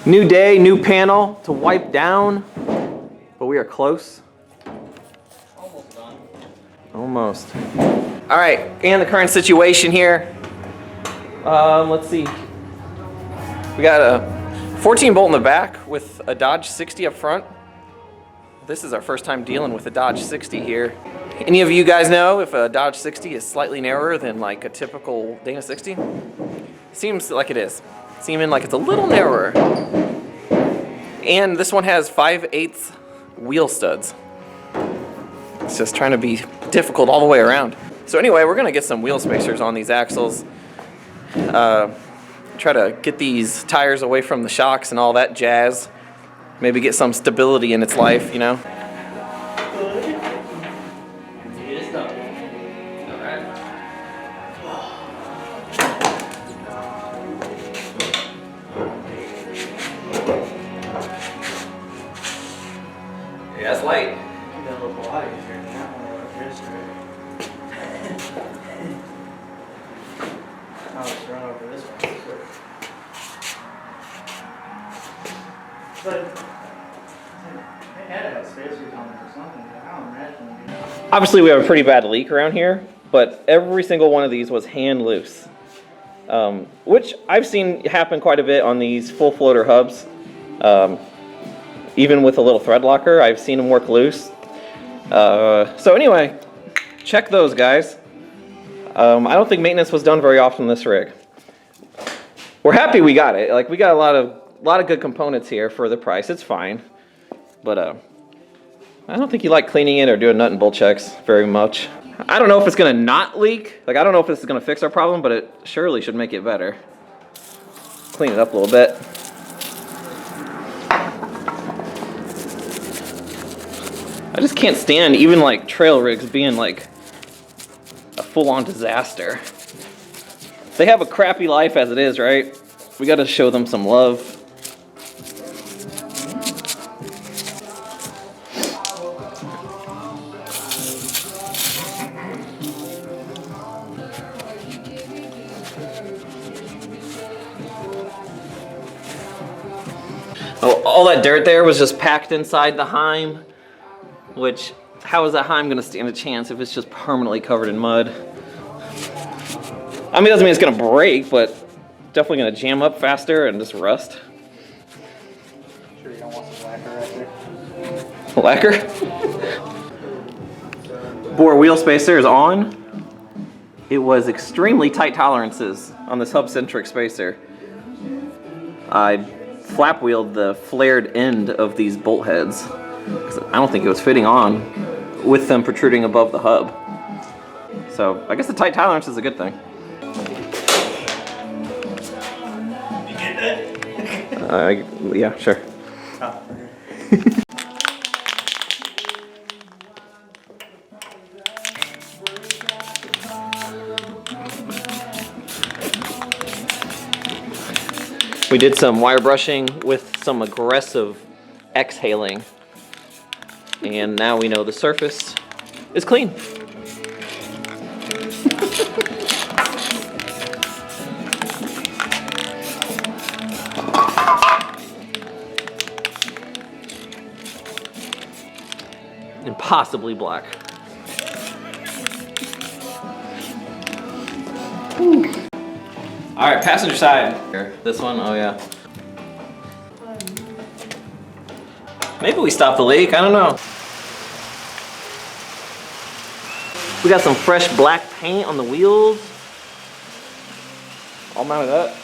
New day, new panel to wipe down, but we are close. Almost done. Almost. All right, and the current situation here. Let's see. We got a 14 bolt in the back with a Dodge 60 up front. This is our first time dealing with a Dodge 60 here. Any of you guys know if a Dodge 60 is slightly narrower than like a typical Dana 60? Seems like it is. Seeming like it's a little narrower. And this one has 5/8 wheel studs. It's just trying to be difficult all the way around. So anyway, we're gonna get some wheel spacers on these axles. Try to get these tires away from the shocks and all that jazz. Maybe get some stability in its life, you know? Yeah, that's light. Got a little body here. That one wrist right. I'll just run over this one. But they had to have spacers on there or something. I don't imagine. Obviously, we have a pretty bad leak around here, but every single one of these was hand loose, which I've seen happen quite a bit on these full floater hubs. Even with a little thread locker, I've seen them work loose. So anyway, check those, guys. I don't think maintenance was done very often in this rig. We're happy we got it. Like, we got a lot of good components here for the price. It's fine, but I don't think you like cleaning it or doing nut and bolt checks very much. I don't know if it's gonna not leak. Like, I don't know if this is gonna fix our problem, but it surely should make it better. Clean it up a little bit. I just can't stand even like trail rigs being like a full-on disaster. They have a crappy life as it is, right? We gotta show them some love. Oh, all that dirt there was just packed inside the Heim. Which, how is that Heim gonna stand a chance if it's just permanently covered in mud? I mean, it doesn't mean it's gonna break, but definitely gonna jam up faster and just rust. Sure you don't want some lacquer right there? Lacquer? Bore wheel spacer is on. It was extremely tight tolerances on this hub-centric spacer. I flap wheeled the flared end of these bolt heads. I don't think it was fitting on with them protruding above the hub. So I guess the tight tolerance is a good thing. You get that? Yeah, sure. Oh, We did some wire brushing with some aggressive exhaling. And now we know the surface is clean. And possibly black. Ooh. All right, passenger side. Here, this one, oh yeah. Maybe we stopped the leak, I don't know. We got some fresh black paint on the wheels. All mounted up.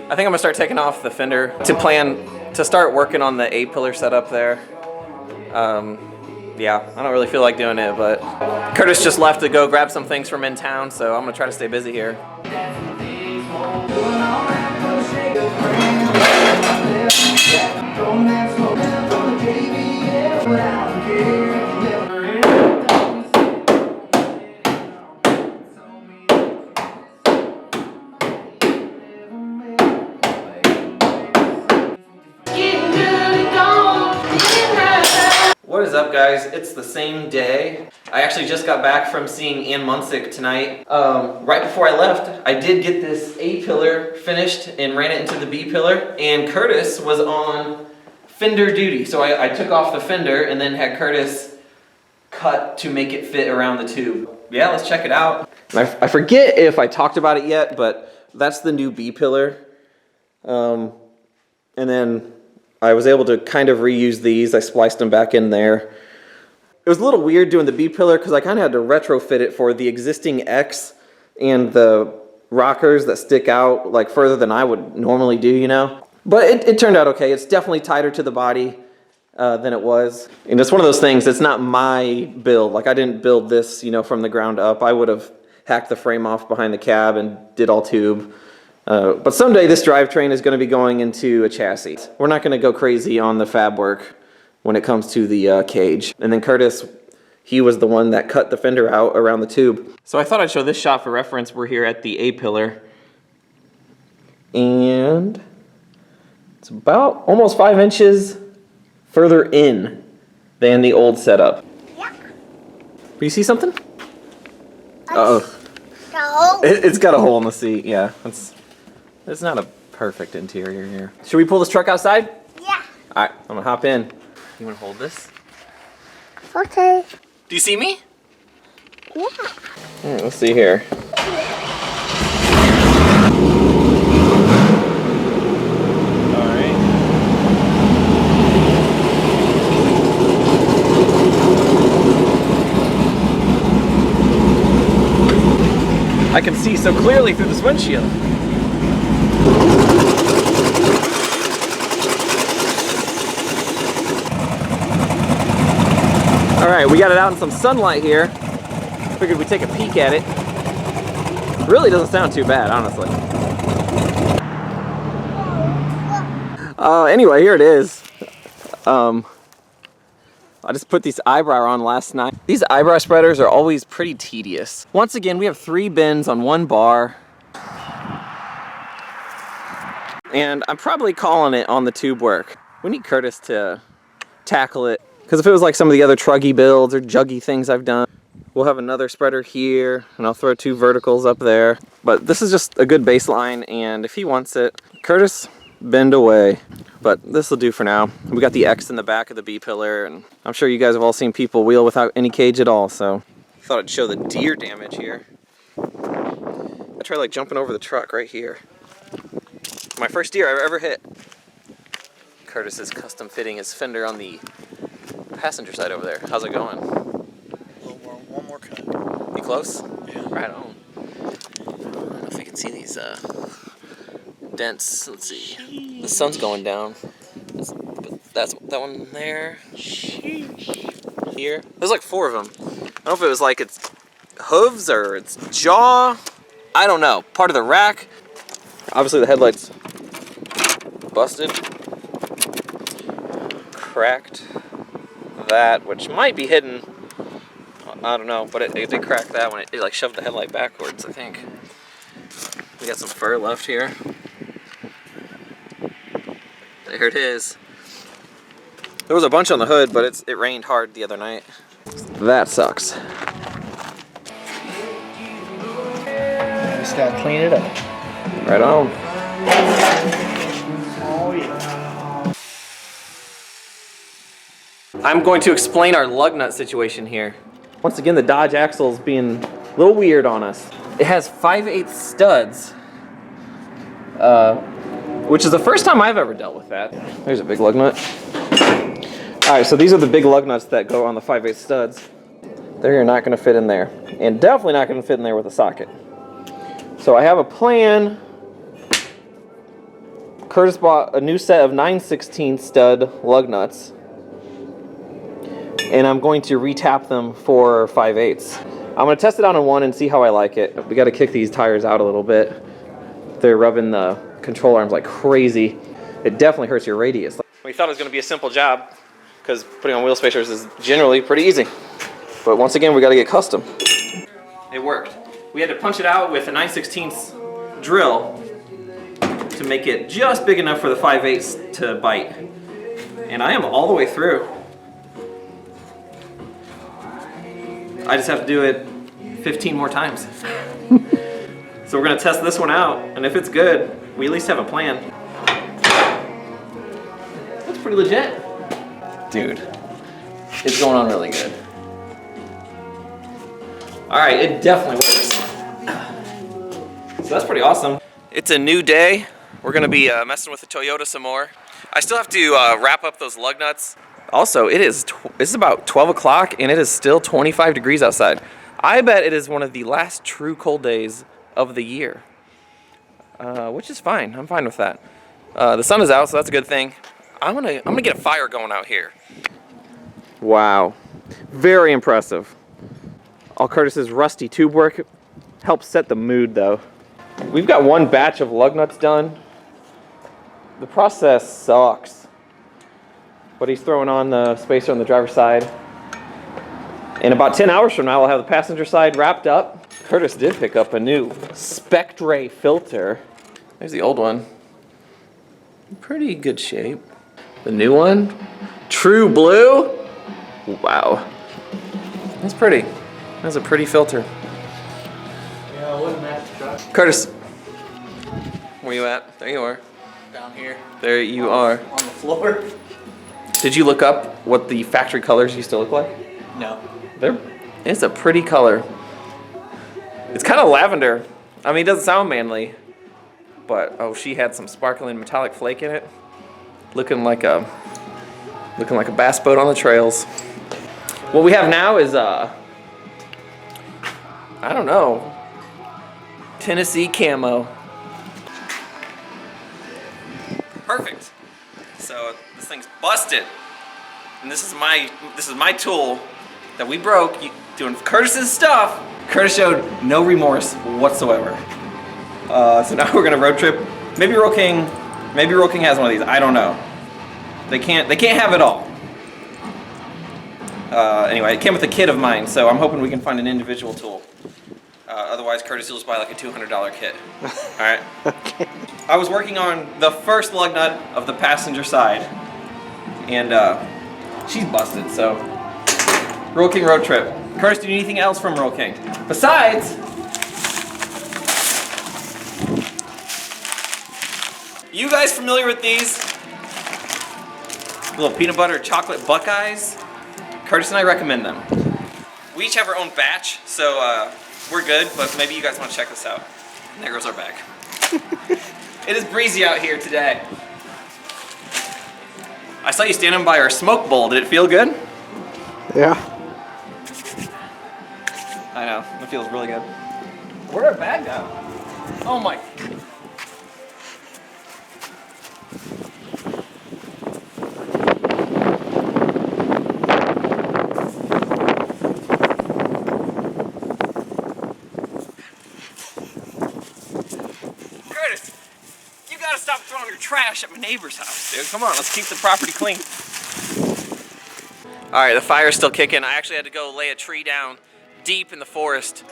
I think I'm gonna start taking off the fender to start working on the A-pillar setup there. Yeah, I don't really feel like doing it, but Curtis just left to go grab some things from in town, so I'm gonna try to stay busy here. Getting good and gone. is up, guys? It's the same day. I actually just got back from seeing Ann Munsick tonight. Right before I left, I did get this A-pillar finished and ran it into the B-pillar, and Curtis was on fender duty. So I took off the fender and then had Curtis cut to make it fit around the tube. Yeah, let's check it out. I forget if I talked about it yet, but that's the new B-pillar. And then I was able to kind of reuse these. I spliced them back in there. It was a little weird doing the B-pillar because I kind of had to retrofit it for the existing X and the rockers that stick out like further than I would normally do, you know? But it turned out okay. It's definitely tighter to the body than it was. And it's one of those things, it's not my build. Like I didn't build this, you know, from the ground up. I would have hacked the frame off behind the cab and did all tube. But someday this drivetrain is going to be going into a chassis. We're not going to go crazy on the fab work when it comes to the cage. And then Curtis, he was the one that cut the fender out around the tube. So I thought I'd show this shot for reference. We're here at the A-pillar. And it's about almost 5 inches further in than the old setup. Yeah. Do you see something? Uh-oh. It's got a hole in the seat, yeah. It's not a perfect interior here. Should we pull this truck outside? Yeah. All right, I'm gonna hop in. You wanna hold this? Okay. Do you see me? Yeah. All right, let's see here. All right. I can see so clearly through this windshield. All right, we got it out in some sunlight here. Figured we'd take a peek at it. Really doesn't sound too bad, honestly. Anyway, here it is. I just put these eyebrow on last night. These eyebrow spreaders are always pretty tedious. Once again, we have 3 bins on 1 bar. And I'm probably calling it on the tube work. We need Curtis to tackle it. Because if it was like some of the other Truggy builds or Juggy things I've done, we'll have another spreader here, and I'll throw 2 verticals up there. But this is just a good baseline, and if he wants it, Curtis, bend away. But this will do for now. We got the X in the back of the B-pillar, and I'm sure you guys have all seen people wheel without any cage at all, so I thought I'd show the deer damage here. I tried like jumping over the truck right here. My first deer I've ever hit. Curtis is custom fitting his fender on the passenger side over there. How's it going? One more cut. You close? Yeah. Right on. I don't know if you can see these dents. Let's see. The sun's going down. That's that one there. Here. There's like 4 of them. I don't know if it was like its hooves or its jaw. I don't know. Part of the rack. Obviously the headlights busted. Cracked that, which might be hidden. I don't know, but it did crack that when it like shoved the headlight backwards, I think. We got some fur left here. There it is. There was a bunch on the hood, but it rained hard the other night. That sucks. Just gotta clean it up. Right on. Oh yeah. I'm going to explain our lug nut situation here. Once again, the Dodge axle is being a little weird on us. It has 5/8 studs, which is the first time I've ever dealt with that. There's a big lug nut. All right, so these are the big lug nuts that go on the 5/8 studs. They're not going to fit in there, and definitely not going to fit in there with a socket. So I have a plan. Curtis bought a new set of 9/16 stud lug nuts, and I'm going to retap them for 5/8. I'm going to test it out on one and see how I like it. We got to kick these tires out a little bit. They're rubbing the control arms like crazy. It definitely hurts your radius. We thought it was going to be a simple job because putting on wheel spacers is generally pretty easy. But once again, we got to get custom. It worked. We had to punch it out with a 9/16 drill to make it just big enough for the 5/8 to bite. And I am all the way through. I just have to do it 15 more times. So we're gonna test this one out, and if it's good, we at least have a plan. That's pretty legit. Dude, it's going on really good. All right, it definitely works. So that's pretty awesome. It's a new day. We're gonna be messing with the Toyota some more. I still have to wrap up those lug nuts. Also, it's about 12 o'clock and it is still 25 degrees outside. I bet it is one of the last true cold days of the year, which is fine. I'm fine with that. The sun is out, so that's a good thing. I'm gonna get a fire going out here. Wow, very impressive. All Curtis's rusty tube work helps set the mood, though. We've got one batch of lug nuts done. The process sucks, but he's throwing on the spacer on the driver's side. In about 10 hours from now, we'll have the passenger side wrapped up. Curtis did pick up a new Spectre filter. There's the old one. Pretty good shape. The new one, true blue. Wow, that's pretty. That's a pretty filter. Yeah, it wouldn't match the truck. Curtis, where you at? There you are. Down here. There you are. On the floor. Did you look up what the factory colors used to look like? No. It's a pretty color. It's kind of lavender. I mean, it doesn't sound manly, but oh, she had some sparkling metallic flake in it, looking like a bass boat on the trails. What we have now is I don't know, Tennessee camo. Perfect. So this thing's busted, and this is my tool that we broke doing Curtis's stuff. Curtis showed no remorse whatsoever. So now we're gonna road trip. Maybe Roll King has one of these. I don't know. They can't have it all. Anyway, it came with a kit of mine, so I'm hoping we can find an individual tool. Otherwise, Curtis will just buy like a $200 kit. All right. Okay. I was working on the first lug nut of the passenger side, and she's busted. So, Roll King road trip. Curtis, do you need anything else from Roll King besides? You guys familiar with these little peanut butter chocolate Buckeyes? Curtis and I recommend them. We each have our own batch, so we're good, but maybe you guys want to check this out. And there goes our bag. It is breezy out here today. I saw you standing by our smoke bowl. Did it feel good? Yeah. I know, it feels really good. Where'd our bag go? Oh my. Curtis, you gotta stop throwing your trash at my neighbor's house, dude. Come on, let's keep the property clean. All right, the fire's still kicking. I actually had to go lay a tree down deep in the forest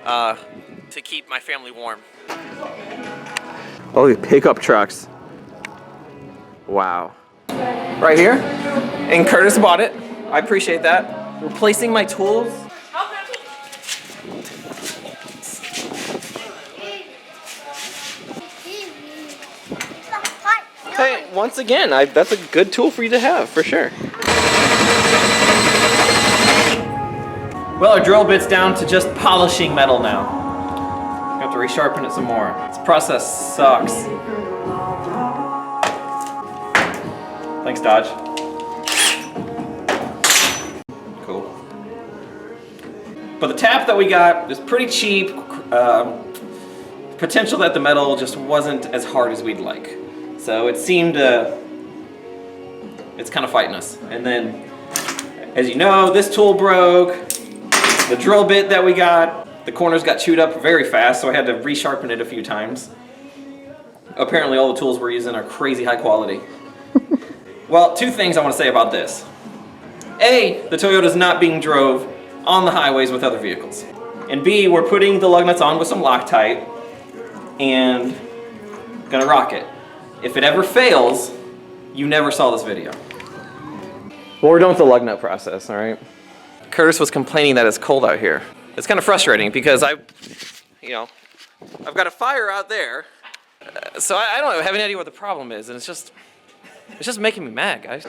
to keep my family warm. Oh, the pickup trucks. Wow. Right here, and Curtis bought it. I appreciate that. Replacing my tools. Hey, once again, that's a good tool for you to have, for sure. Well, our drill bit's down to just polishing metal now. Have to resharpen it some more. This process sucks. Thanks, Dodge. Cool. But the tap that we got is pretty cheap. Potential that the metal just wasn't as hard as we'd like. So it seemed it's kind of fighting us. And then, as you know, this tool broke. The drill bit that we got, the corners got chewed up very fast, so I had to resharpen it a few times. Apparently all the tools we're using are crazy high quality. Well, two things I want to say about this. A, the Toyota's not being drove on the highways with other vehicles. And B, we're putting the lug nuts on with some Loctite and gonna rock it. If it ever fails, you never saw this video. Well, we're done with the lug nut process, all right? Curtis was complaining that it's cold out here. It's kind of frustrating because I've got a fire out there, so I don't have any idea what the problem is, and it's just making me mad, guys.